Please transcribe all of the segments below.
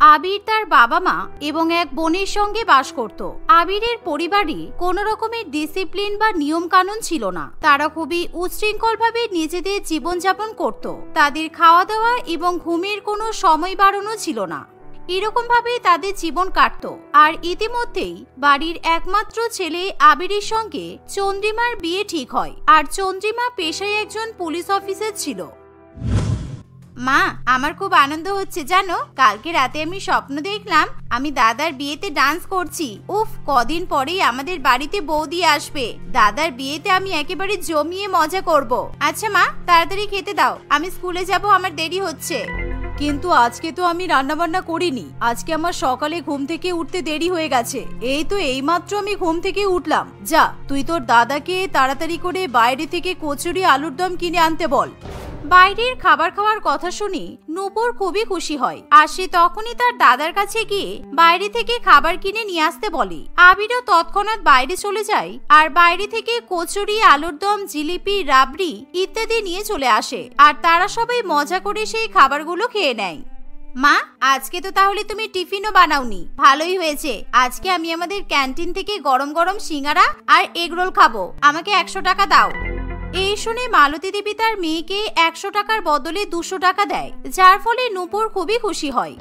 আবির তার বাবা মা এবং এক বোনের সঙ্গে বাস করত। আবিরের পরিবারে কোনো রকমের ডিসিপ্লিন বা নিয়ম কানুন ছিল না। তারা খুবই উচ্ছৃঙ্খলভাবে নিজেদের জীবনযাপন করত। তাদের খাওয়া দাওয়া এবং ঘুমের কোনো সময় বাড়ানো ছিল না। এরকম ভাবে তাদের জীবন কাটত। আর ইতিমধ্যেই বাড়ির একমাত্র ছেলে আবিরের সঙ্গে চন্দ্রিমার বিয়ে ঠিক হয়। আর চন্দ্রিমা পেশায় একজন পুলিশ অফিসার ছিল। মা, আমার খুব আনন্দ হচ্ছে জানো। কালকে রাতে আমি স্বপ্ন দেখলাম আমি দাদার বিয়েতে ডান্স করছি। উফ, কদিন পরেই আমাদের বাড়িতে বৌদি আসবে। দাদার বিয়েতে আমি একেবারে জমিয়ে মজা করব। আচ্ছা মা, তাড়াতাড়ি খেতে দাও, আমি স্কুলে যাব, আমার দেরি হচ্ছে। কিন্তু আজকে তো আমি রান্নাবান্না করিনি। আজকে আমার সকালে ঘুম থেকে উঠতে দেরি হয়ে গেছে। এই তো এইমাত্র আমি ঘুম থেকে উঠলাম। যা, তুই তোর দাদাকে তাড়াতাড়ি করে বাইরে থেকে কচুরি আলুর দম কিনে আনতে বল। বাইরের খাবার খাওয়ার কথা শুনি নূপুর খুবই খুশি হয়। আর সে তখনই তার দাদার কাছে গিয়ে বাইরে থেকে খাবার কিনে নিয়ে আসতে বলে। আবিরও তৎক্ষণাৎ বাইরে চলে যায় আর বাইরে থেকে কচুরি, আলুর দম, জিলিপি, রাবড়ি ইত্যাদি নিয়ে চলে আসে। আর তারা সবাই মজা করে সেই খাবারগুলো খেয়ে নেয়। মা, আজকে তো তাহলে তুমি টিফিনও বানাওনি। ভালোই হয়েছে। আজকে আমি আমাদের ক্যান্টিন থেকে গরম গরম সিঙ্গারা আর এগরোল খাবো। আমাকে 100 টাকা দাও। এই শুনে মালতী দেবী তার মেয়েকে 100 টাকার বদলে 200 টাকা দেয়, যার ফলে নূপুর খুবই খুশি হয়।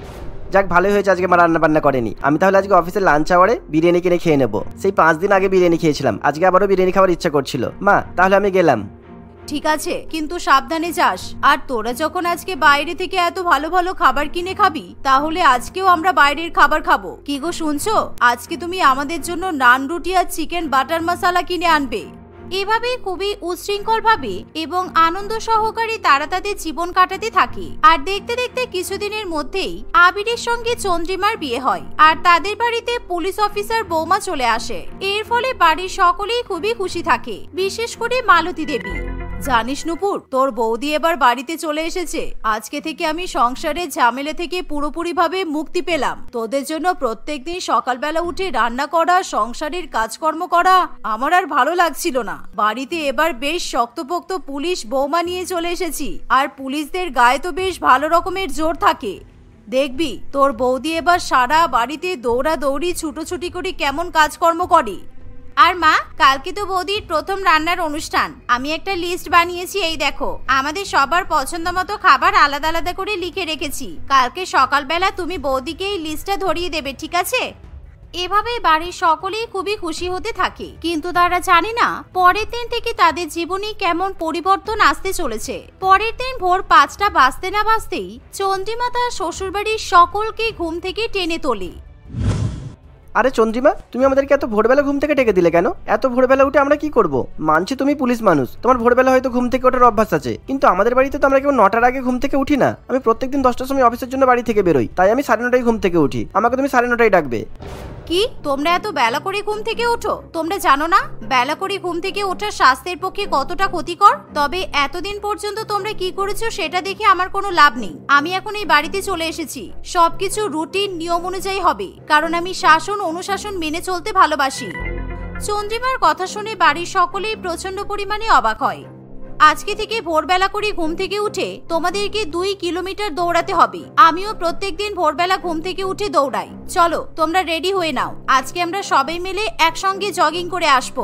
যাক, ভালোই হয়েছে আজকে মা রান্না বান্না করেনি। আমি তাহলে আজকে অফিসের লাঞ্চ আওয়ারে বিরিয়ানি কিনে খেয়ে নেবো। সেই 5 দিন আগে বিরিয়ানি খেয়েছিলাম, আজকে আবারও বিরিয়ানি খাওয়ার ইচ্ছা করছিল। মা, তাহলে আমি গেলাম। ঠিক আছে, কিন্তু সাবধানে যাস। আর তোরা যখন আজকে বাইরে থেকে এত ভালো ভালো খাবার কিনে খাবি, তাহলে আজকেও আমরা বাইরের খাবার খাবো। কি গো, শুনছো? আজকে তুমি আমাদের জন্য নান, রুটি আর চিকেন বাটার মশলা কিনে আনবে। এভাবে খুবই উচ্ছৃঙ্খল ভাবে এবং আনন্দ সহকারে তারা তাদের জীবন কাটাতে থাকে। আর দেখতে দেখতে কিছুদিনের মধ্যেই আবিরের সঙ্গে চন্দ্রিমার বিয়ে হয়। আর তাদের বাড়িতে পুলিশ অফিসার বৌমা চলে আসে। এর ফলে বাড়ির সকলেই খুবই খুশি থাকে, বিশেষ করে মালতী দেবী। জানিস নূপুর, তোর বৌদি এবার বাড়িতে চলে এসেছে। আজকে থেকে আমি সংসারের ঝামেলা থেকে পুরোপুরি ভাবে মুক্তি পেলাম। তোদের জন্য প্রত্যেকদিন সকালবেলা উঠে রান্না করা, সংসারের কাজকর্ম করা আমার আর ভালো লাগছিল না। বাড়িতে এবার বেশ শক্তপোক্ত পুলিশ বৌমা নিয়ে চলে এসেছি। আর পুলিশদের গায়ে তো বেশ ভালো রকমের জোর থাকে। দেখবি তোর বৌদি এবার সারা বাড়িতে দৌড়াদৌড়ি ছুটোছুটি করে কেমন কাজকর্ম করে। আর মা, কালকে তো বৌদির প্রথম রান্নার অনুষ্ঠান। আমি একটা লিস্ট বানিয়েছি, এই দেখো। আমাদের সবার পছন্দ মতো খাবার আলাদা আলাদা করে লিখে রেখেছি। কালকে সকালবেলা তুমি বৌদিকে এই লিস্টটা ধরিয়ে দেবে, ঠিক আছে? এভাবে বাড়ির সকলেই খুবই খুশি হতে থাকে। কিন্তু তারা জানে না পরের দিন থেকে তাদের জীবনে কেমন পরিবর্তন আসতে চলেছে। পরের দিন ভোর 5টা বাজতে না বাজতেই চন্দ্রিমা তার শ্বশুরবাড়ির সকলকে ঘুম থেকে টেনে তোলে। আরে চন্দ্রিমা, তুমি আমাদেরকে এত ভোরবেলা ঘুম থেকে ডেকে দিলে কেন? এত ভোরবেলা উঠে আমরা কি করব? মানছি তুমি পুলিশ মানুষ, তোমার ভোরবেলা হয়তো ঘুম থেকে ওঠার অভ্যাস আছে, কিন্তু আমাদের বাড়িতে তো আমরা কেউ 9টার আগে ঘুম থেকে উঠি না। আমি প্রত্যেকদিন 10টার সময় অফিসের জন্য বাড়ি থেকে বেরোই, তাই আমি 9:30টায় ঘুম থেকে উঠি। আমাকে তুমি 9:30টায় ডাকবে। কি, তোমরা এত বেলা করে ঘুম থেকে ওঠো? তোমরা জানো না বেলা করে ঘুম থেকে ওঠা স্বাস্থ্যের পক্ষে কতটা ক্ষতিকর? তবে এতদিন পর্যন্ত তোমরা কি করেছো সেটা দেখে আমার কোনো লাভ নেই। আমি এখন এই বাড়িতে চলে এসেছি। সবকিছু রুটিন নিয়ম অনুযায়ী হবে, কারণ আমি শাসন অনুশাসন মেনে চলতে ভালোবাসি। চন্দ্রিমার কথা শুনে বাড়ির সকলেই প্রচন্ড পরিমাণে অবাক হয়। আজকে থেকে ভোরবেলা করে ঘুম থেকে উঠে তোমাদেরকে 2 কিলোমিটার দৌড়াতে হবে। আমিও প্রত্যেকদিন ভোরবেলা ঘুম থেকে উঠে দৌড়াই। চলো, তোমরা রেডি হয়ে নাও। আজকে আমরা সবাই মিলে একসঙ্গে জগিং করে আসবো।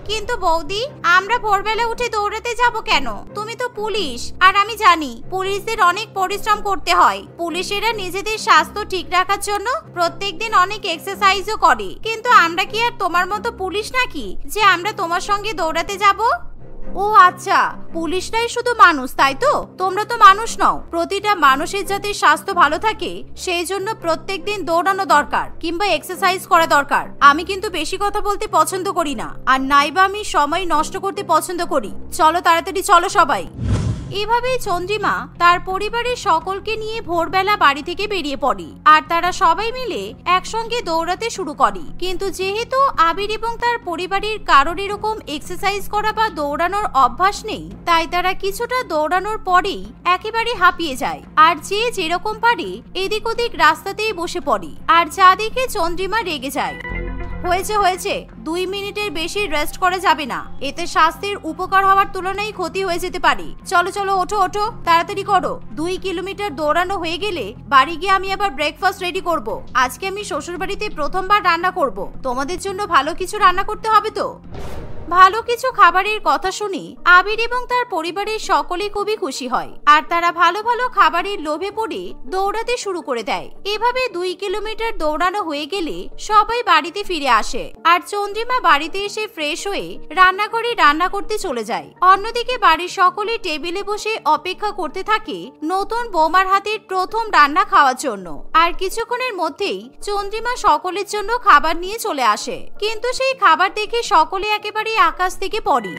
কিন্তু বৌদি, আমরা ভোরবেলা উঠে দৌড়াতে যাব কেন? তুমি তো পুলিশ, আর আমি জানি পুলিশদের অনেক পরিশ্রম করতে হয়। পুলিশেরা নিজেদের স্বাস্থ্য ঠিক রাখার জন্য প্রত্যেকদিন অনেক এক্সারসাইজও করে। কিন্তু আমরা কি আর তোমার মতো পুলিশ নাকি যে আমরা তোমার সঙ্গে দৌড়াতে যাব? ও আচ্ছা, পুলিশরাই শুধু মানুষ, তাই তো? তোমরা তো মানুষ নও। প্রতিটা মানুষের যাতে স্বাস্থ্য ভালো থাকে সেই জন্য প্রত্যেকদিন দৌড়ানো দরকার, কিংবা এক্সারসাইজ করা দরকার। আমি কিন্তু বেশি কথা বলতে পছন্দ করি না, আর নাইবা আমি সময় নষ্ট করতে পছন্দ করি। চলো, তাড়াতাড়ি চলো সবাই। এভাবেই চন্দ্রিমা তার পরিবারের সকলকে নিয়ে ভোরবেলা বাড়ি থেকে বেরিয়ে পড়ে। আর তারা সবাই মিলে একসঙ্গে দৌড়াতে শুরু করে। কিন্তু যেহেতু আবির এবং তার পরিবারের কারোর এরকম এক্সারসাইজ করা বা দৌড়ানোর অভ্যাস নেই, তাই তারা কিছুটা দৌড়ানোর পরেই একেবারে হাঁপিয়ে যায়। আর যে যেরকম পারে এদিক ওদিক রাস্তাতেই বসে পড়ে। আর যা দেখে চন্দ্রিমা রেগে যায়। হয়েছে হয়েছে, 2 মিনিটের বেশি রেস্ট করা যাবে না, এতে স্বাস্থ্যের উপকার হওয়ার তুলনায় ক্ষতি হয়ে যেতে পারে। চলো চলো, ওঠো ওঠো, তাড়াতাড়ি করো। 2 কিলোমিটার দৌড়ানো হয়ে গেলে বাড়ি গিয়ে আমি আবার ব্রেকফাস্ট রেডি করব। আজকে আমি শ্বশুর বাড়িতে প্রথমবার রান্না করব, তোমাদের জন্য ভালো কিছু রান্না করতে হবে তো। ভালো কিছু খাবারের কথা শুনি আবির এবং তার পরিবারের সকলে খুবই খুশি হয়, আর তারা ভালো ভালো খাবারের লোভে পড়ে দৌড়াতে শুরু করে দেয়। এভাবে 2 কিলোমিটার দৌড়ানো হয়ে গেলে সবাই বাড়িতে ফিরে আসে, আর চন্দ্রিমা বাড়িতে এসে ফ্রেশ হয়ে রান্নাঘরে রান্না করতে চলে যায়। অন্যদিকে বাড়ির সকলে টেবিলে বসে অপেক্ষা করতে থাকে নতুন বৌমার হাতের প্রথম রান্না খাওয়ার জন্য। আর কিছুক্ষণের মধ্যেই চন্দ্রিমা সকলের জন্য খাবার নিয়ে চলে আসে, কিন্তু সেই খাবার দেখে সকলে একেবারে আকাশ থেকে পড়ে।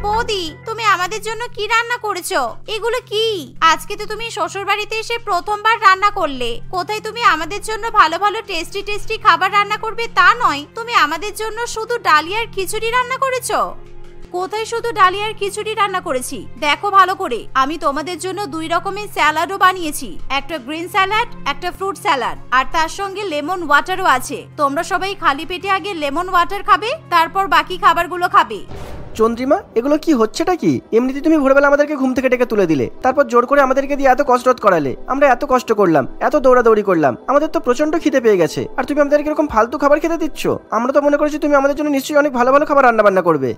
বৌদি, তুমি আমাদের জন্য কি রান্না করেছো? এগুলো কি? আজকে তো তুমি শ্বশুর বাড়িতে এসে প্রথমবার রান্না করলে। কোথায় তুমি আমাদের জন্য ভালো ভালো টেস্টি টেস্টি খাবার রান্না করবে তা নয়, তুমি আমাদের জন্য শুধু ডালিয়ার খিচুড়ি রান্না করেছো। কোথায় শুধু ডালিয়ার খিচুড়ি রান্না করেছি? দেখো ভালো করে, আমি তোমাদের জন্য 2 রকমের স্যালাডও বানিয়েছি, একটা গ্রিন স্যালাড, একটা ফ্রুট স্যালাড, আর তার সঙ্গে লেমন ওয়াটারও আছে। তোমরা সবাই খালি পেটে আগে লেমন ওয়াটার খাবে, তারপর বাকি খাবারগুলো খাবে। চন্দ্রিমা, এগুলো কি হচ্ছেটা কি? এমনিতে তুমি ভোরবেলা আমাদেরকে ঘুম থেকে ডেকে তুলে দিলে, তারপর জোর করে আমাদেরকে দিয়ে এত কসরত করালে। আমরা এত কষ্ট করলাম, এত দৌড়াদৌড়ি করলাম, আমাদের তো প্রচন্ড খিদে পেয়ে গেছে, আর তুমি আমাদেরকে এরকম ফালতু খাবার খেতে দিচ্ছ। আমরা তো মনে করেছি তুমি আমাদের জন্য নিশ্চয়ই অনেক ভালো ভালো খাবার রান্না বান্না করবে।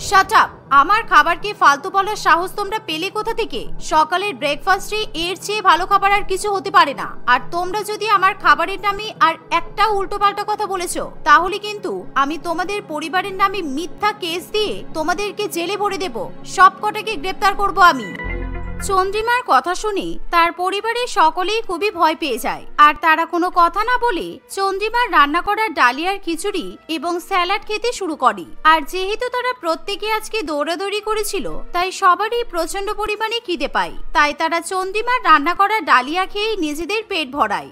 Shut up! আমার খাবারকে ফালতু বলার সাহস তোমরা পেলে কোথা থেকে? সকালের ব্রেকফাস্টে এর চেয়ে ভালো খাবার আর কিছু হতে পারে না। আর তোমরা যদি আমার খাবারের নামে আর একটা উল্টোপাল্টা কথা বলেছো, তাহলে কিন্তু আমি তোমাদের পরিবারের নামে মিথ্যা কেস দিয়ে তোমাদেরকে জেলে ভরে দেব। সব কটাকে গ্রেফতার করব আমি। চন্দ্রিমার কথা শুনে তার পরিবারের সকলেই খুবই ভয় পেয়ে যায়, আর তারা কোনো কথা না বলে চন্দ্রিমার রান্না করা ডালিয়ার খিচুড়ি এবং স্যালাড খেতে শুরু করে। আর যেহেতু তারা প্রত্যেকে আজকে দৌড়াদৌড়ি করেছিল, তাই সবারই প্রচন্ড পরিমাণে খিদে পায়। তাই তারা চন্দ্রিমার রান্না করা ডালিয়া খেয়েই নিজেদের পেট ভরায়।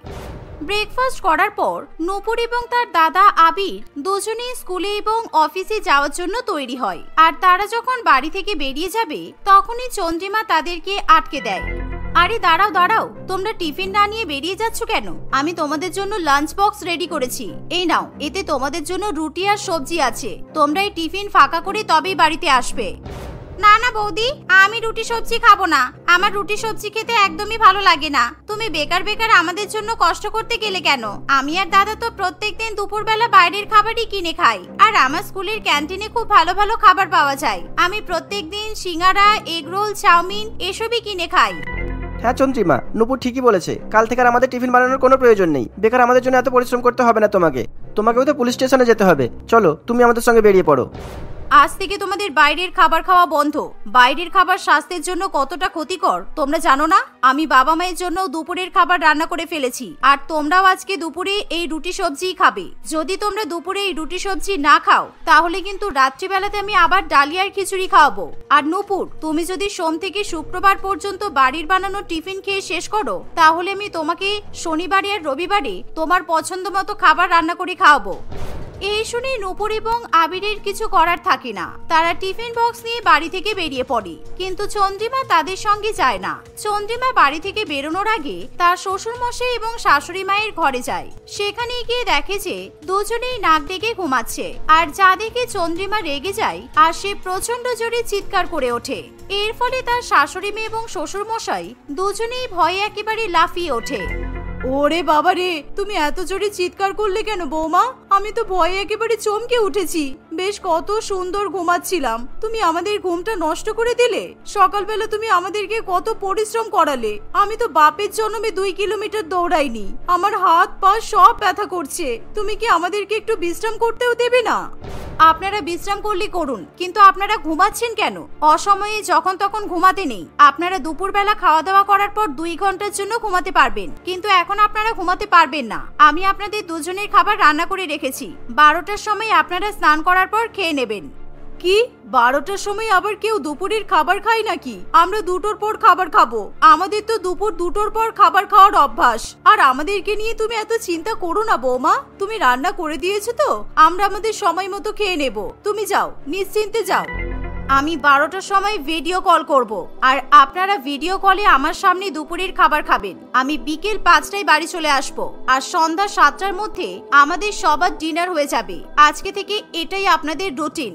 ব্রেকফাস্ট করার পর নূপুর এবং তার দাদা আবির দুজনেই স্কুলে এবং অফিসে যাওয়ার জন্য তৈরি হয়। আর তারা যখন বাড়ি থেকে বেরিয়ে যাবে, তখনই চন্দ্রিমা তাদেরকে আটকে দেয়। আরে দাঁড়াও দাঁড়াও, তোমরা টিফিন না নিয়ে বেরিয়ে যাচ্ছ কেন? আমি তোমাদের জন্য লাঞ্চ বক্স রেডি করেছি, এই নাও, এতে তোমাদের জন্য রুটি আর সবজি আছে। তোমরা এই টিফিন ফাঁকা করে তবেই বাড়িতে আসবে। না না বৌদি, আমি রুটি সবজি খাবো না। আমার রুটি সবজি খেতে একদমই ভালো লাগে না। তুমি বেকার বেকার আমাদের জন্য কষ্ট করতে গেলে কেন? আমি আর দাদা তো প্রত্যেকদিন দুপুরবেলা বাইরের খাবারই কিনে খাই, আর আমার স্কুলের ক্যান্টিনে খুব ভালো ভালো খাবার পাওয়া যায়। আমি প্রত্যেকদিন সিঙ্গারা, এগরোল, চাউমিন এসবই কিনে খাই। হ্যাঁ চন্দ্রিমা, নূপুর ঠিকই বলেছে। কাল থেকে আর আমাদের টিফিন বানানোর কোনো প্রয়োজন নেই। বেকার আমাদের জন্য এত পরিশ্রম করতে হবে না তোমাকেও তো পুলিশ স্টেশনে যেতে হবে। চলো, তুমি আমাদের সঙ্গে বেরিয়ে পড়ো। আজ থেকে তোমাদের বাইরের খাবার খাওয়া বন্ধ। বাইরের খাবার স্বাস্থ্যের জন্য কতটা ক্ষতিকর তোমরা জানো না? আমি বাবা মায়ের জন্য দুপুরের খাবার রান্না করে ফেলেছি, আর তোমরাও আজকে দুপুরে এই রুটি সবজিই খাবে। যদি তোমরা দুপুরে এই রুটি সবজি না খাও, তাহলে কিন্তু রাত্রিবেলাতে আমি আবার ডালিয়ার খিচুড়ি খাওয়াবো। আর নূপুর, তুমি যদি সোম থেকে শুক্রবার পর্যন্ত বাড়ির বানানো টিফিন খেয়ে শেষ করো, তাহলে আমি তোমাকে শনিবারে আর রবিবারে তোমার পছন্দ মতো খাবার রান্না করে খাওয়াবো। এই শুনে নূপুর এবং আবিরের কিছু করার থাকে না। তারা টিফিন বক্স নিয়ে বাড়ি থেকে বেরিয়ে পড়ে, কিন্তু চন্দ্রিমা তাদের সঙ্গে যায় না। চন্দ্রিমা বাড়ি থেকে বেরোনোর আগে তার শ্বশুর মশাই এবং শাশুড়ি মায়ের ঘরে যায়। সেখানে গিয়ে দেখে যে দুজনেই নাক ডেকে ঘুমাচ্ছে, আর যা দেখে চন্দ্রিমা রেগে যায়, আর সে প্রচন্ড জোরে চিৎকার করে ওঠে। এর ফলে তার শাশুড়ি মেয়ে এবং শ্বশুর মশাই দুজনেই ভয়ে একেবারে লাফিয়ে ওঠে। ওরে বাবা রে, তুমি এত জোরে চিৎকার করলে কেন বৌমা? আমি তো ভয়ে একেবারে চমকে উঠেছি। বেশ কত সুন্দর ঘুমাচ্ছিলাম, তুমি আমাদের ঘুমটা নষ্ট করে দিলে। সকালবেলা তুমি আমাদেরকে কত পরিশ্রম করালে। আমি তো বাপের জন্মে 2 কিলোমিটার দৌড়াইনি, আমার হাত পা সব ব্যথা করছে। তুমি কি আমাদেরকে একটু বিশ্রাম করতেও দেবে না? আপনারা বিশ্রাম করলে করুন, কিন্তু আপনারা ঘুমাচ্ছেন কেন? অসময়ে যখন তখন ঘুমাতে নেই। আপনারা দুপুরবেলা খাওয়া দাওয়া করার পর 2 ঘন্টার জন্য ঘুমাতে পারবেন, কিন্তু এখন আপনারা ঘুমাতে পারবেন না। আমি আপনাদের দুজনের খাবার রান্না করে রেখেছি। 12টার সময় আপনারা স্নান করার পর খেয়ে নেবেন। কি 12টার সময় আবার কেউ দুপুরের খাবার খায় নাকি? আমরা 2টোর পর খাবার খাবো। আমাদের তো দুপুর 2টোর পর খাবার খাওয়ার অভ্যাস। আর আমাদেরকে নিয়ে তুমি এত চিন্তা করো না বৌমা। তুমি রান্না করে দিয়েছো তো, আমরা আমাদের সময় মতো খেয়ে নেব। তুমি যাও, নিশ্চিন্তে যাও। আমি 12টার সময় ভিডিও কল করব, আর আপনারা ভিডিও কলে আমার সামনে দুপুরের খাবার খাবেন। আমি বিকেল 5টায় বাড়ি চলে আসব, আর সন্ধ্যা 7টার মধ্যে আমাদের সবার ডিনার হয়ে যাবে। আজকে থেকে এটাই আপনাদের রুটিন।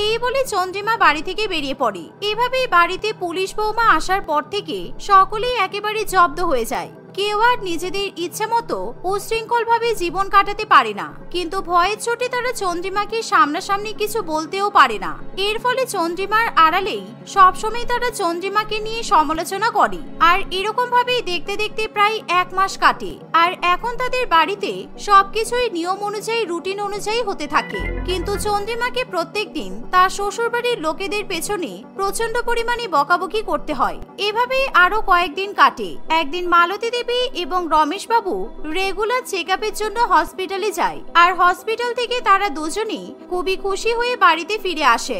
এই বলে চন্দ্রিমা বাড়ি থেকে বেরিয়ে পড়ে। এভাবেই বাড়িতে পুলিশ বৌমা আসার পর থেকে সকলেই একেবারে জব্দ হয়ে যায়। কেউ আর নিজেদের ইচ্ছা মতো উশৃঙ্খল ভাবে জীবন কাটাতে পারে না, কিন্তু ভয়ের চোটে তারা চন্দ্রিমাকে সামনাসামনি কিছু বলতেও পারে না। এর ফলে চন্দ্রিমার আড়ালেই সবসময় তারা চন্দ্রিমাকে নিয়ে সমালোচনা করে। আর এরকম ভাবেই দেখতে দেখতে প্রায় 1 মাস কাটে। আর এখন তাদের বাড়িতে সবকিছুই নিয়ম অনুযায়ী, রুটিন অনুযায়ী হতে থাকে। কিন্তু চন্দ্রিমাকে প্রত্যেক দিন তার শ্বশুর বাড়ির লোকেদের পেছনে প্রচন্ড পরিমাণে বকাবকি করতে হয়। এভাবেই আরো কয়েকদিন কাটে। একদিন মালতী দেবী এবং রমেশ বাবু রেগুলার চেকআপের জন্য হসপিটালে যায়, আর হসপিটাল থেকে তারা দুজনেই খুবই খুশি হয়ে বাড়িতে ফিরে আসে।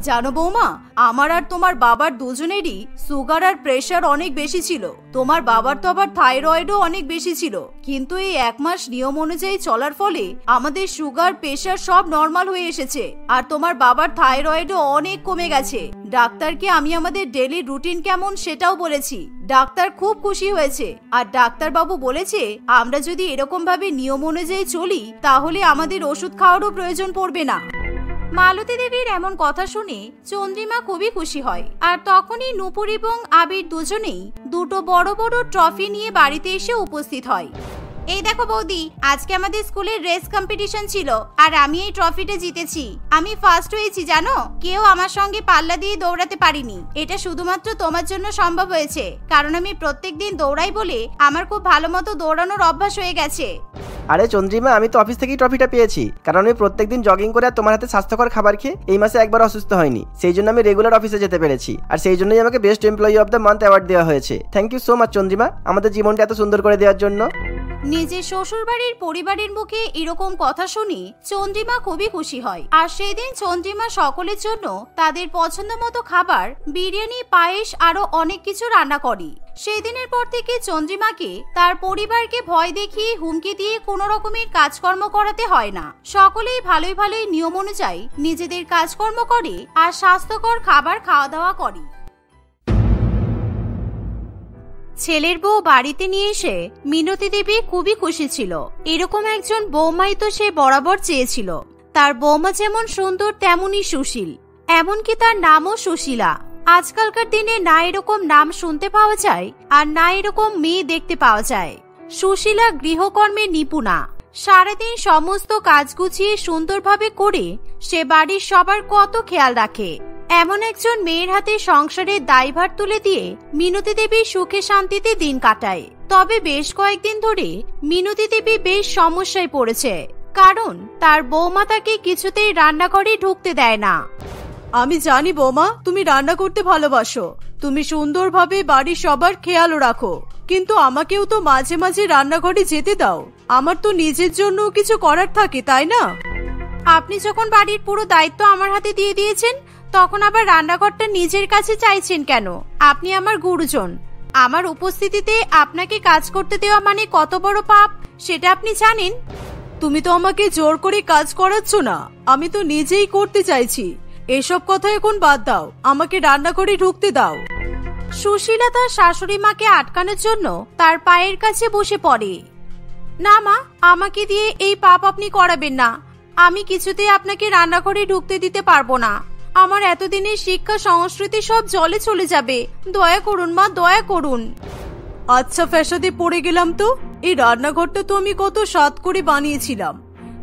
জানো বৌমা, আমার আর তোমার বাবার দুজনেরই সুগার আর প্রেসার অনেক বেশি ছিল। তোমার বাবার তো আবার থাইরয়েডও অনেক বেশি ছিল, কিন্তু এই 1 মাস নিয়ম অনুযায়ী চলার ফলে আমাদের সুগার প্রেসার সব নর্মাল হয়ে এসেছে, আর তোমার বাবার থাইরয়েডও অনেক কমে গেছে। ডাক্তারকে আমি আমাদের ডেইলি রুটিন কেমন সেটাও বলেছি। ডাক্তার খুব খুশি হয়েছে, আর ডাক্তার বাবু বলেছে আমরা যদি এরকম ভাবে নিয়ম অনুযায়ী চলি তাহলে আমাদের ওষুধ খাওয়ারও প্রয়োজন পড়বে না। মালতী দেবীর এমন কথা শুনে চন্দ্রিমা খুবই খুশি হয়। আর তখনই নূপুর এবং আবির দুজনেই দুটো বড় বড় ট্রফি নিয়ে বাড়িতে এসে উপস্থিত হয়। এই দেখো বৌদি, আজকে আমাদের স্কুলের রেস কম্পিটিশন ছিল, আর আমি এই ট্রফিটা জিতেছি। আমি ফার্স্ট হয়েছি জানো। কেউ আমার সঙ্গে পাল্লা দিয়ে দৌড়াতে পারিনি। এটা শুধুমাত্র তোমার জন্য সম্ভব হয়েছে, কারণ আমি প্রত্যেকদিন দৌড়াই বলে আমার খুব ভালো মতো দৌড়ানোর অভ্যাস হয়ে গেছে। আরে চন্দ্রিমা, আমি তো অফিস থেকেই ট্রফিটা পেয়েছি, কারণ আমি প্রত্যেকদিন জগিং করে আর তোমার হাতে স্বাস্থ্যকর খাবার খেয়ে এই মাসে একবার অসুস্থ হয়নি। সেই জন্য আমি রেগুলার অফিসে যেতে পেরেছি, আর সেই জন্যই আমাকে best employee of the month award দেওয়া হয়েছে। Thank you so much Chandrima, আমাদের জীবনটা এত সুন্দর করে দেওয়ার জন্য। নিজের শ্বশুর বাড়ির পরিবারের মুখে এরকম কথা শুনি চন্দ্রিমা খুবই খুশি হয়। আর সেদিন চন্দ্রিমা সকলের জন্য তাদের পছন্দ মতো খাবার, বিরিয়ানি, পায়েস আরো অনেক কিছু রান্না করে। সেই দিনের পর থেকে চন্দ্রিমাকে তার পরিবারকে ভয় দেখিয়ে, হুমকি দিয়ে কোনো রকমের কাজকর্ম করাতে হয় না। সকলেই ভালোই ভালোই নিয়ম অনুযায়ী নিজেদের কাজকর্ম করে আর স্বাস্থ্যকর খাবার খাওয়া দাওয়া করে। ছেলের বউ বাড়িতে নিয়ে এসে মিনতি দেবী খুবই খুশি ছিল। এরকম একজন বৌমাই তো সে বরাবর চেয়েছিল। তার বৌমা যেমন সুন্দর তেমনই সুশীল, এমনকি তার নামও সুশীলা। আজকালকার দিনে না এরকম নাম শুনতে পাওয়া যায়, আর না এরকম মেয়ে দেখতে পাওয়া যায়। সুশীলা গৃহকর্মে নিপুণা। সারাদিন সমস্ত কাজ গুছিয়ে সুন্দরভাবে করে সে বাড়ির সবার কত খেয়াল রাখে। এমন একজন মেয়ের হাতে সংসারের দায়ভার তুলে দিয়ে মিনতি দেবী সুখে শান্তিতে দিন কাটায়। তবে বেশ কয়েকদিন ধরে মিনতি দেবী বেশ সমস্যায় পড়েছে, কারণ তার বৌমা তাকে কিছুতেই রান্নাঘরে ঢুকতে দেয় না। আমি জানি বৌমা, তুমি রান্না করতে ভালোবাসো, তুমি সুন্দরভাবে বাড়ির সবার খেয়ালও রাখো, কিন্তু আমাকেও তো মাঝে মাঝে রান্নাঘরে যেতে দাও। আমার তো নিজের জন্য কিছু করার থাকে, তাই না? আপনি যখন বাড়ির পুরো দায়িত্ব আমার হাতে দিয়ে দিয়েছেন, তখন আবার রান্নাঘরটা নিজের কাছে চাইছেন কেন? আপনি আমার গুরুজন। আমার উপস্থিতিতে আপনাকে কাজ করতে দেওয়া মানে কত বড় পাপ সেটা আপনি জানেন? তুমি তো আমাকে জোর করে কাজ করাচ্ছ না, আমি তো নিজেই করতে চাইছি। এসব কথা এখন বাদ দাও, আমাকে রান্নাঘরে ঢুকতে দাও। সুশীলা তার শাশুড়ি মাকে আটকানোর জন্য তার পায়ের কাছে বসে পড়ে। না মা, আমাকে দিয়ে এই পাপ আপনি করাবেন না। আমি কিছুতেই আপনাকে রান্নাঘরে ঢুকতে দিতে পারবো না। আমার এতদিনের শিক্ষা সংস্কৃতি সব জলে চলে যাবে। দয়া করুন মা, দয়া করুন। আচ্ছা ফ্যাসাদে পড়ে গেলাম তো। এই রান্নাঘরটা তো আমি কত স্বাদ করে বানিয়েছিলাম।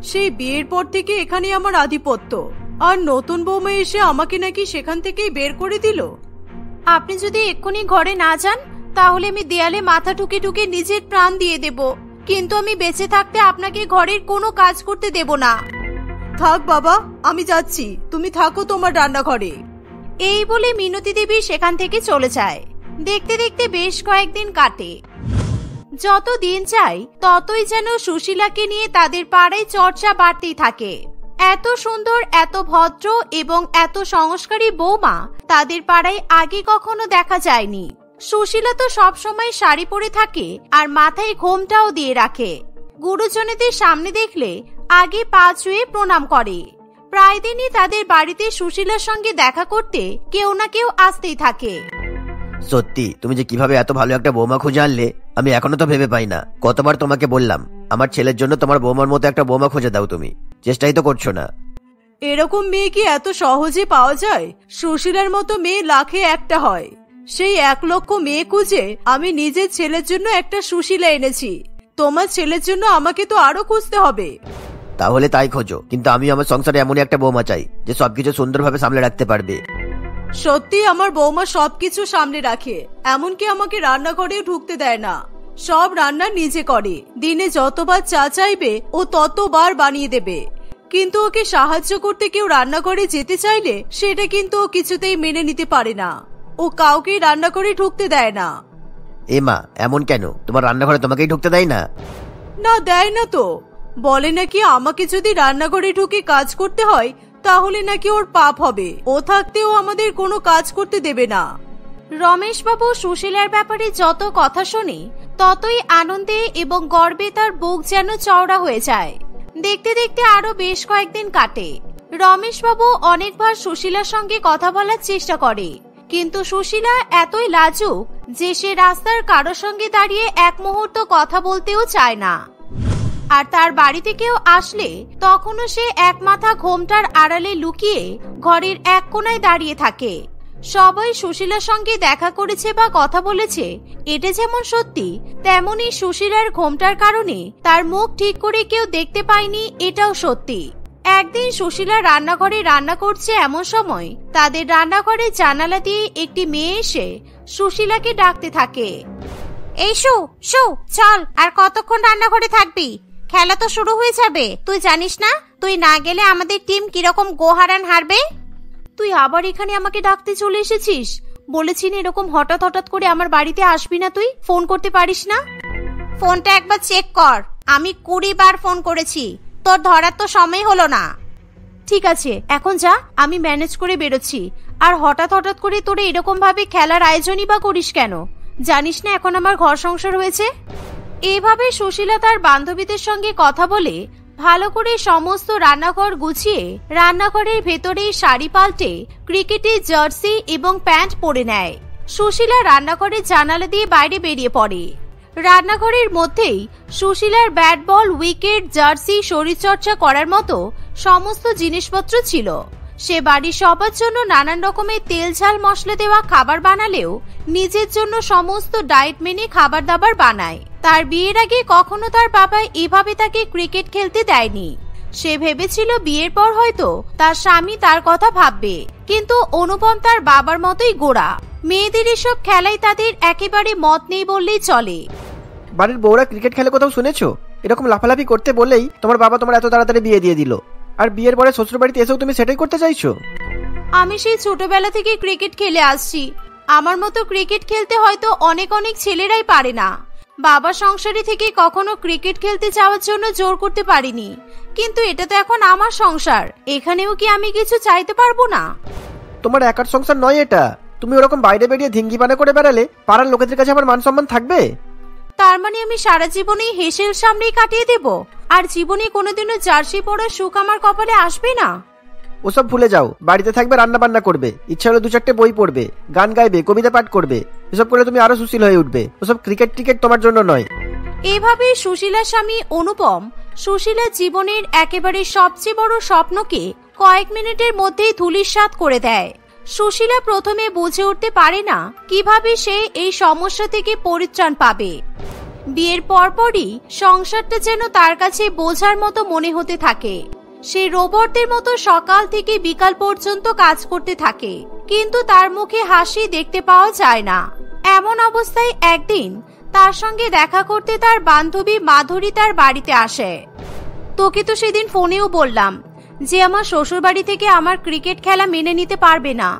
সেই বিয়ের পর থেকে এখানে আমার আধিপত্য, আর নতুন বৌমা এসে আমাকে নাকি সেখান থেকেই বের করে দিল। আপনি যদি এক্ষুনি ঘরে না যান, তাহলে আমি দেয়ালে মাথা ঠুকে ঠুকে নিজের প্রাণ দিয়ে দেব, কিন্তু আমি বেঁচে থাকতে আপনাকে ঘরের কোনো কাজ করতে দেব না। থাক বাবা, আমি যাচ্ছি, তুমি থাকো তোমার রান্নাঘরে। এই বলে মিনতি দেবী সেখান থেকে চলে যায়। দেখতে দেখতে বেশ কয়েকদিন কাটে। যত দিন যায় ততই যেন সুশীলাকে নিয়ে তাদের পাড়ায় চর্চা বাড়তেই থাকে। এত সুন্দর, এত ভদ্র এবং এত সংস্কারী বৌমা তাদের পাড়ায় আগে কখনো দেখা যায়নি। সুশীলা তো সবসময় শাড়ি পরে থাকে আর মাথায় ঘোমটাও দিয়ে রাখে। গুরুজনেদের সামনে দেখলে আগে পা ছুঁয়ে প্রণাম করে। প্রায় দিনই তাদের বাড়িতে সুশীলার সঙ্গে দেখা করতে কেউ না কেউ আসতেই থাকে। সত্যি তুমি যে কিভাবে এত ভালো একটা বৌমা খুঁজে আনলে আমি এখনো তো ভেবে পাই না। কতবার তোমাকে বললাম আমার ছেলের জন্য তোমার বৌমার মতো একটা বৌমা খুঁজে দাও, তুমি চেষ্টাই তো করছো না। এরকম মেয়ে কি এত সহজে পাওয়া যায়? সুশীলার মতো মেয়ে লাখে একটা হয়। সেই 1 লক্ষ মেয়ে খুঁজে আমি নিজের ছেলের জন্য একটা সুশীলা এনেছি। তোমার ছেলের জন্য আমাকে তো আরো খুঁজতে হবে। তাহলে তাই খোঁজো, কিন্তু আমি আমার সংসারে এমনই একটা বৌমা চাই যে সবকিছু সুন্দরভাবে সামলে রাখতে পারবে। সত্যি আমার বৌমা সবকিছু সামনে রাখে, এমনকি আমাকে রান্নাঘরেও ঢুকতে দেয় না। সব রান্না নিজে করে। দিনে যতবার চা চাইবে ও ততবার বানিয়ে দেবে। কিন্তু ওকে সাহায্য করতে কেউ রান্নাঘরে যেতে চাইলে সেটা কিন্তু ও কিছুতেই মেনে নিতে পারে না। ও কাউকে রান্নাঘরে ঢুকতে দেয় না। এ মা, এমন কেন? তোমার রান্নাঘরে তোমাকেই ঢুকতে দেয় না? না, দেয় না তো। বলে নাকি আমাকে যদি রান্নাঘরে ঢুকে কাজ করতে হয় তাহলে নাকি ওর পাপ হবে। ও থাকতেও আমাদের কোনো কাজ করতে দেবে না। রমেশবাবু সুশীলার ব্যাপারে যত কথা শুনে ততই আনন্দে এবং গর্বে তার বুক যেন চওড়া হয়ে যায়। দেখতে দেখতে আরো বেশ কয়েকদিন কাটে। রমেশবাবু অনেকবার সুশীলার সঙ্গে কথা বলার চেষ্টা করে, কিন্তু সুশীলা এতই লাজুক যে সে রাস্তার কারোর সঙ্গে দাঁড়িয়ে এক মুহূর্ত কথা বলতেও চায় না। আর তার বাড়িতে কেউ আসলে তখনও সে এক মাথা ঘোমটার আড়ালে লুকিয়ে ঘরের এক কোণায় দাঁড়িয়ে থাকে। সবাই সুশীলার সঙ্গে দেখা করেছে বা কথা বলেছে, এটা যেমন সত্যি তেমনি সুশীলার ঘোমটার কারণে তার মুখ ঠিক করে কেউ দেখতে পায়নি, এটাও সত্যি। একদিন সুশীলা রান্নাঘরে রান্না করছে, এমন সময় তাদের রান্নাঘরে জানালা দিয়ে একটি মেয়ে এসে সুশীলাকে ডাকতে থাকে। এই শু শু, চল, আর কতক্ষণ রান্নাঘরে থাকবি? খেলা তো শুরু হয়ে যাবে। তুই জানিস না তুই না গেলে আমাদের টিম কিরকম গোহারান হারবে? তুই আবার এখানে আমাকে ডাকতে চলে এসেছিস? বলেছি না এরকম হঠাৎ হঠাৎ করে আমার বাড়িতে আসবি না। তুই ফোন করতে পারিস না? ফোনটা একবার চেক কর। আমি 20 বার ফোন করেছি, তোর ধরার তো সময় হলো না। ঠিক আছে, এখন যা, আমি ম্যানেজ করে বেরোচ্ছি। আর হঠাৎ হঠাৎ করে তোরে এরকম ভাবে খেলার আয়োজনই বা করিস কেন? জানিস না এখন আমার ঘর সংসার হয়েছে? এভাবে সুশীলা তার বান্ধবীদের সঙ্গে কথা বলে ভালো করে সমস্ত রান্নাঘর গুছিয়ে রান্নাঘরের ভেতরেই শাড়ি পাল্টে ক্রিকেটের জার্সি এবং প্যান্ট পরে নেয়। সুশীলা রান্নাঘরের জানালা দিয়ে বাইরে বেরিয়ে পড়ে। রান্নাঘরের মধ্যেই সুশীলার ব্যাট বল, উইকেট, জার্সি, শরীরচর্চা করার মতো সমস্ত জিনিসপত্র ছিল। সে বাড়ির সবার জন্য নানান রকমের তেল ঝাল মশলা দেওয়া খাবার বানালেও নিজের জন্য সমস্ত ডায়েট মেনে খাবার দাবার বানায়। তার বিয়ের আগে কখনো তার বাবা এভাবে তাকে ক্রিকেট খেলতে দেয়নি। সে ভেবেছিল বিয়ের পর হয়তো তার স্বামী তার কথা ভাববে, কিন্তু অনুপম তার বাবার মতোই গোড়া। মেয়েদের এসব খেলায় তাদের একেবারে মত নেই বললেই চলে। বাড়ির বউরা ক্রিকেট খেলে কোথাও শুনেছো? এরকম লাফালাফি করতে বলেই তোমার বাবা তোমার এত তাড়াতাড়ি বিয়ে দিয়ে দিল, আর বিয়ের পরে শ্বশুর বাড়িতে এসেও তুমি সেটাই করতে চাইছো? আমি সেই ছোটবেলা থেকে ক্রিকেট খেলে আসছি। আমার মতো ক্রিকেট খেলতে হয়তো অনেক অনেক ছেলেরাই পারে না। বাবা সংসারে থেকে কখনো ক্রিকেট খেলতে যাওয়ার জন্য জোর করতে পারিনি, কিন্তু এটা তো এখন আমার সংসার, এখানেও কি আমি কিছু চাইতে পারবো না? তোমার একার সংসার নয় এটা। তুমি ওরকম বাইরে বেরিয়ে ধিঙ্গিপানা করে বেড়ালে পাড়ার লোকেদের কাছে আমার মান সম্মান থাকবে? তার মানে আমি সারা জীবনেই হেসেল সামনেই কাটিয়ে দেব, আর জীবনে কোনোদিনও জার্সি পরার সুখ আমার কপালে আসবে না? ওসব ভুলে যাও। বাড়িতে থাকবে, রান্না বান্না করবে, ইচ্ছা হলে 2-4টে বই পড়বে, গান গাইবে, কবিতা পাঠ করবে। এসব করলে তুমি আরো সুশীল হয়ে উঠবে। ওসব ক্রিকেট তোমার জন্য নয়। এভাবে সুশীলার স্বামী অনুপম সুশীলার জীবনের একেবারে সবচেয়ে বড় স্বপ্নকে কয়েক মিনিটের মধ্যেই ধূলিসাৎ করে দেয়। সুশীলা প্রথমে বুঝে উঠতে পারে না কিভাবে সে এই সমস্যা থেকে পরিত্রাণ পাবে। বিয়ের পরপরই সংসারটা যেন তার কাছে বোঝার মতো মনে হতে থাকে। সে রোবটদের মতো সকাল থেকে বিকাল পর্যন্ত কাজ করতে থাকে, কিন্তু তার মুখে হাসি দেখতে পাওয়া যায় না। এমন অবস্থায় একদিন তার সঙ্গে দেখা করতে তার বান্ধবী মাধুরী তার বাড়িতে আসে। তোকে তো সেদিন ফোনেও বললাম যে আমার শ্বশুর বাড়ি থেকে আমার ক্রিকেট খেলা মেনে নিতে পারবে না,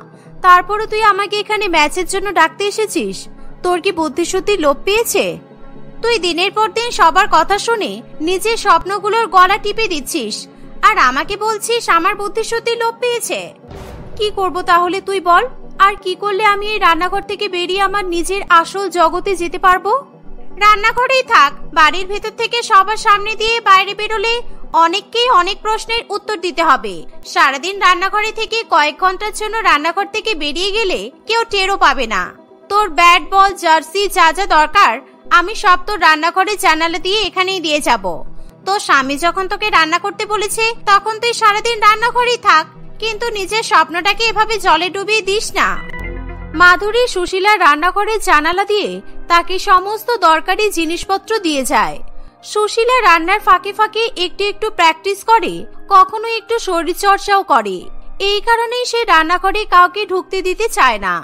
তারপরে তুই আমাকে এখানে ম্যাচের জন্য ডাকতে এসেছিস। তোর কি বুদ্ধিশুদ্ধি লোপ পেয়েছে? তুই দিনের পর দিন সবার কথা শুনে নিজের স্বপ্নগুলোর গলা টিপে দিচ্ছিস, আর আমাকে বলছিস আমার বুদ্ধিশুদ্ধি লোপ পেয়েছে। কি করব তাহলে তুই বল? আর কি করলে আমি এই রান্নাঘর থেকে বেরিয়ে আমার নিজের আসল জগতে যেতে পারবো? রান্নাঘরেই থাক, বাড়ির ভেতর থেকে সবার সামনে দিয়ে বাইরে বেরোলে অনেককেই অনেক প্রশ্নের উত্তর দিতে হবে। সারাদিন রান্নাঘরে থেকে কয়েক ঘন্টার জন্য রান্নাঘর থেকে বেরিয়ে গেলে কেউ টেরও পাবে না। তোর ব্যাট বল জার্সি যা যা দরকার আমি সব তোর রান্নাঘরে জানালা দিয়ে এখানেই দিয়ে যাব। তোর স্বামী যখন তোকে রান্না করতে বলেছে তখন তুই সারাদিন রান্নাঘরেই থাক, কিন্তু নিজের স্বপ্নটাকে এভাবে জলে ডুবিয়ে দিস না। মাধুরী সুশীলার রান্নাঘরের জানালা দিয়ে তাকে সমস্ত দরকারি জিনিসপত্র দিয়ে যায়। সুশীলা রান্নার ফাঁকে ফাঁকে একটু একটু প্র্যাকটিস করে, কখনো একটু শরীরচর্চাও করে। এই কারণেই সে রান্নাঘরে কাউকে ঢুকতে দিতে চায় না।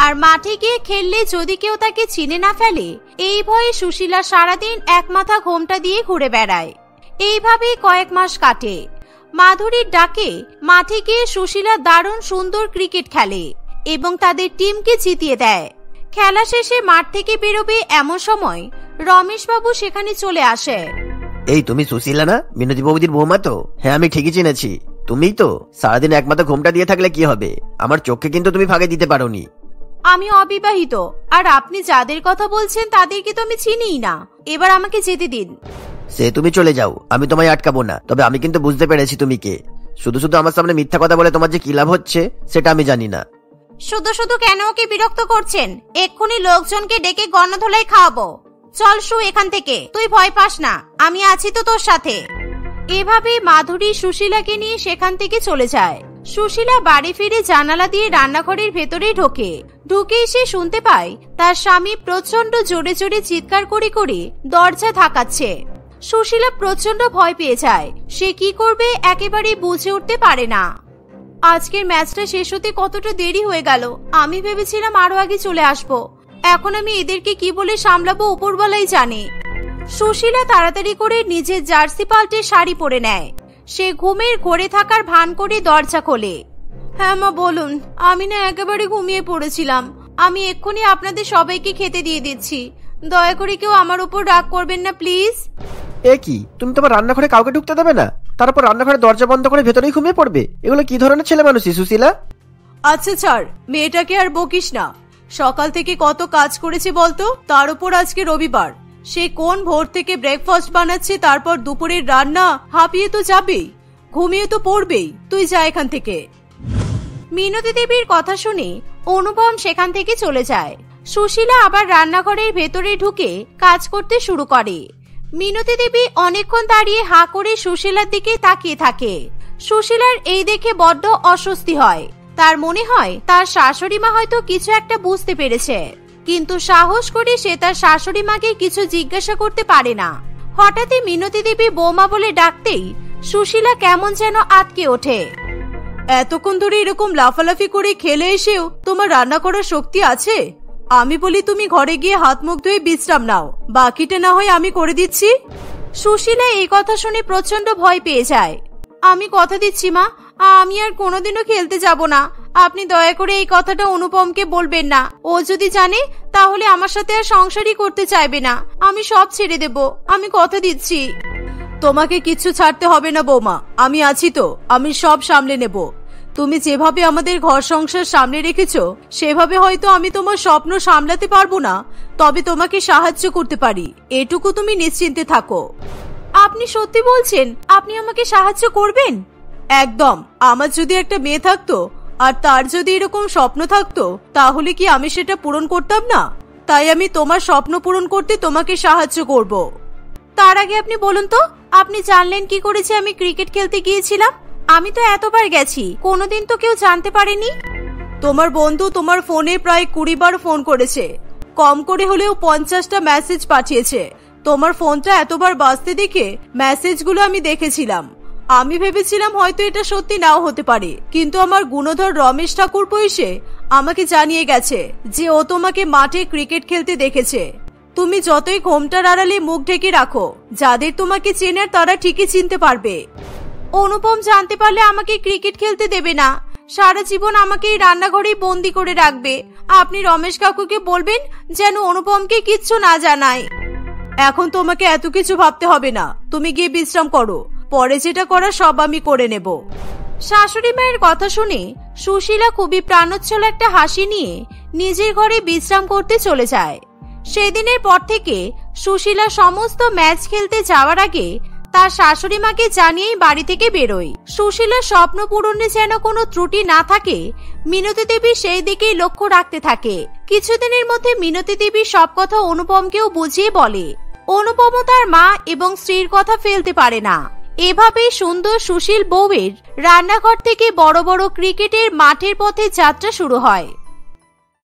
আর মাঠে গিয়ে খেললে যদি কেউ তাকে চিনে না ফেলে এই ভয়ে সুশীলা সারাদিন এক মাথা ঘোমটা দিয়ে ঘুরে বেড়ায়। এইভাবেই কয়েক মাস কাটে। মাধুরীর ডাকে মাঠে গিয়ে সুশীলা দারুণ সুন্দর ক্রিকেট খেলে এবং তাদের টিমকে জিতিয়ে দেয়। খেলা শেষে মাঠ থেকে বেরোবে এমন সময় রমেশ বাবু সেখানে চলে আসে। এই তুমি সুশীলা না, মিনতি বাবুদির বৌমা তো? হ্যাঁ, আমি ঠিকই চিনেছি, তুমিই তো। সারাদিন এক মাথা ঘোমটা দিয়ে থাকলে কি হবে? আমার চোখকে কিন্তু তুমি ফাঁকে দিতে পারোনি। আমি অবিবাহিত, আর আপনি যাদের কথা বলছেন তাদেরকে তো আমি চিনিই না। এবার আমাকে যেতে দিন। সে তুমি চলে যাও, আমি তোমায় আটকাবো না। তবে আমি কিন্তু বুঝতে পেরেছি তুমি কে। শুধু শুধু আমার সামনে মিথ্যা কথা বলে তোমার যে কি লাভ হচ্ছে সেটা আমি জানি না। শুধু শুধু কেন ওকে বিরক্ত করছেন? এক্ষুনি লোকজনকে ডেকে গণধোলাই খাওয়াবো। চল শু এখান থেকে, তুই ভয় পাস না, আমি আছি তো তোর সাথে। এভাবে মাধুরী সুশীলাকে নিয়ে সেখান থেকে চলে যায়। সুশীলা বাড়ি ফিরে জানালা দিয়ে রান্নাঘরের ভেতরে ঢুকে সে শুনতে পায় তার স্বামী প্রচন্ড জোরে জোরে চিৎকার করে করে দরজা ধাকাচ্ছে। সুশীলা প্রচন্ড ভয় পেয়ে যায়। সে কি করবে একেবারে বুঝে উঠতে পারে না। আজকের ম্যাচটা শেষ হতে কতটা দেরি হয়ে গেল। আমি ভেবেছিলাম আরো আগে চলে আসবো। এখন আমি এদেরকে কি বলে সামলাবো উপরওয়ালাই জানে। সুশীলা তাড়াতাড়ি করে নিজের জার্সি পাল্টে শাড়ি পরে নেয়। সে ঘুমের ঘোরে থাকার ভান করে দরজা খোলে। হ্যাঁ মা বলুন। আমি না একেবারে ঘুমিয়ে পড়েছিলাম। আমি এক্ষুনি আপনাদের সবাইকে খেতে দিয়ে দিচ্ছি। দয়া করে কেউ আমার উপর রাগ করবেন না প্লিজ। এ কি, তুমি তোমার রান্নাঘরে কাউকে ঢুকতে দেবে না, তারপর রান্নাঘরে দরজা বন্ধ করে ভেতরেই ঘুমিয়ে পড়বে? এগুলো কি ধরনের ছেলে মানুষ সুশীলা? আচ্ছা ছাড়, মেয়েটাকে আর বকিস না। সকাল থেকে কত কাজ করেছে বলতো, তার উপর আজকে রবিবার। সে কোন ভোর থেকে ব্রেকফাস্ট বানাচ্ছে, তারপর দুপুরের রান্না। হাঁপিয়ে তো যাবেই, ঘুমিয়ে তো পড়বেই। তুই যা এখান থেকে। মিনতি দেবীর কথা শুনে অনুপম সেখান থেকে চলে যায়। সুশীলা আবার রান্নাঘরের ভেতরে ঢুকে কাজ করতে শুরু করে। মিনতি দেবী অনেকক্ষণ দাঁড়িয়ে হাঁ করে সুশীলার দিকে তাকিয়ে থাকে। সুশীলার এই দেখে বড্ড অস্বস্তি হয়। তার মনে হয় তার শাশুড়ি মা হয়তো কিছু একটা বুঝতে পেরেছে, কিন্তু সাহস করে সে তার শাশুড়ি মাকে কিছু জিজ্ঞাসা করতে পারে না। হঠাৎই মিনতি দেবী বৌমা বলে ডাকতেই সুশীলা কেমন যেন আটকে ওঠে। এতক্ষণ ধরে এরকম লাফালাফি করে খেলে এসেও তোমার রান্না করার শক্তি আছে? আমি বলি তুমি ঘরে গিয়ে হাত মুখ ধুয়ে বিশ্রাম নাও, বাকিটা না হয় আমি করে দিচ্ছি। সুশীলা এই কথা শুনে প্রচন্ড ভয় পেয়ে যায়। আমি কথা দিচ্ছি মা, আমি আর কোনোদিনও খেলতে যাব না। আপনি দয়া করে এই কথাটা অনুপমকে বলবেন না। ও যদি জানে তাহলে আমার সাথে আর সংসারই করতে চাইবে না। আমি সব ছেড়ে দেব, আমি কথা দিচ্ছি। তোমাকে কিচ্ছু ছাড়তে হবে না বৌমা, আমি আছি তো, আমি সব সামলে নেব। তুমি যেভাবে আমাদের ঘর সংসার সামনে রেখেছো সেভাবে হয়তো আমি তোমার স্বপ্ন সামলাতে পারবো না, তবে তোমাকে সাহায্য করতে পারি, এটুকু তুমি নিশ্চিন্তে থাকো। আপনি সত্যি বলছেন? আপনি আমাকে সাহায্য করবেন? একদম। আমার যদি একটা মেয়ে থাকতো আর তার যদি এরকম স্বপ্ন থাকতো তাহলে কি আমি সেটা পূরণ করতাম না? তাই আমি তোমার স্বপ্ন পূরণ করতে তোমাকে সাহায্য করব। তার আগে আপনি বলুন তো, আপনি জানলেন কি করেছে আমি ক্রিকেট খেলতে গিয়েছিলাম? আমি তো এতবার গেছি, কোনোদিন তো কেউ জানতে পারেনি। তোমার বন্ধু তোমার ফোনে প্রায় 20 বার ফোন করেছে, কম করে হলেও 50টা মেসেজ পাঠিয়েছে। তোমার ফোনটা এতবার বাজতে দেখে মেসেজগুলো আমি দেখেছিলাম। আমি ভেবেছিলাম হয়তো এটা সত্যি নাও হতে পারে, কিন্তু আমার গুণধর রমেশ ঠাকুরপো এসে আমাকে জানিয়ে গেছে যে ও তোমাকে মাঠে ক্রিকেট খেলতে দেখেছে। তুমি যতই ঘোমটার আড়ালে মুখ ঢেকে রাখো, যাদের তোমাকে চেনার তারা ঠিকই চিনতে পারবে। অনুপম জানতে পারলে আমাকে ক্রিকেট খেলতে দেবে না, সারা জীবন আমাকে এই রান্নাঘরেই বন্দি করে রাখবে। আপনি রমেশ কাকুকে বলবেন যেন অনুপমকে কিচ্ছু না জানায়। এখন তোমাকে এত কিছু ভাবতে হবে না, তুমি গিয়ে বিশ্রাম করো, পরে যেটা করা সব আমি করে নেব। শাশুড়ি মায়ের কথা শুনে সুশীলা খুবই প্রাণোচ্ছল একটা হাসি নিয়ে নিজের ঘরে বিশ্রাম করতে চলে যায়। সেদিনের পর থেকে সুশীলা সমস্ত ম্যাচ খেলতে যাওয়ার আগে তার শাশুড়ি মাকে জানিয়েই বাড়ি থেকে বেরোয়। সুশীলার স্বপ্ন পূরণে যেন কোনো ত্রুটি না থাকে মিনতি দেবী সেই দিকেই লক্ষ্য রাখতে থাকে। কিছুদিনের মধ্যে মিনতি দেবী সব কথা অনুপমকেও বুঝিয়ে বলে। অনুপমও তার মা এবং স্ত্রীর কথা ফেলতে পারে না। এভাবেই সুন্দর সুশীল বউয়ের রান্নাঘর থেকে বড় বড় ক্রিকেটের মাঠের পথে যাত্রা শুরু হয়।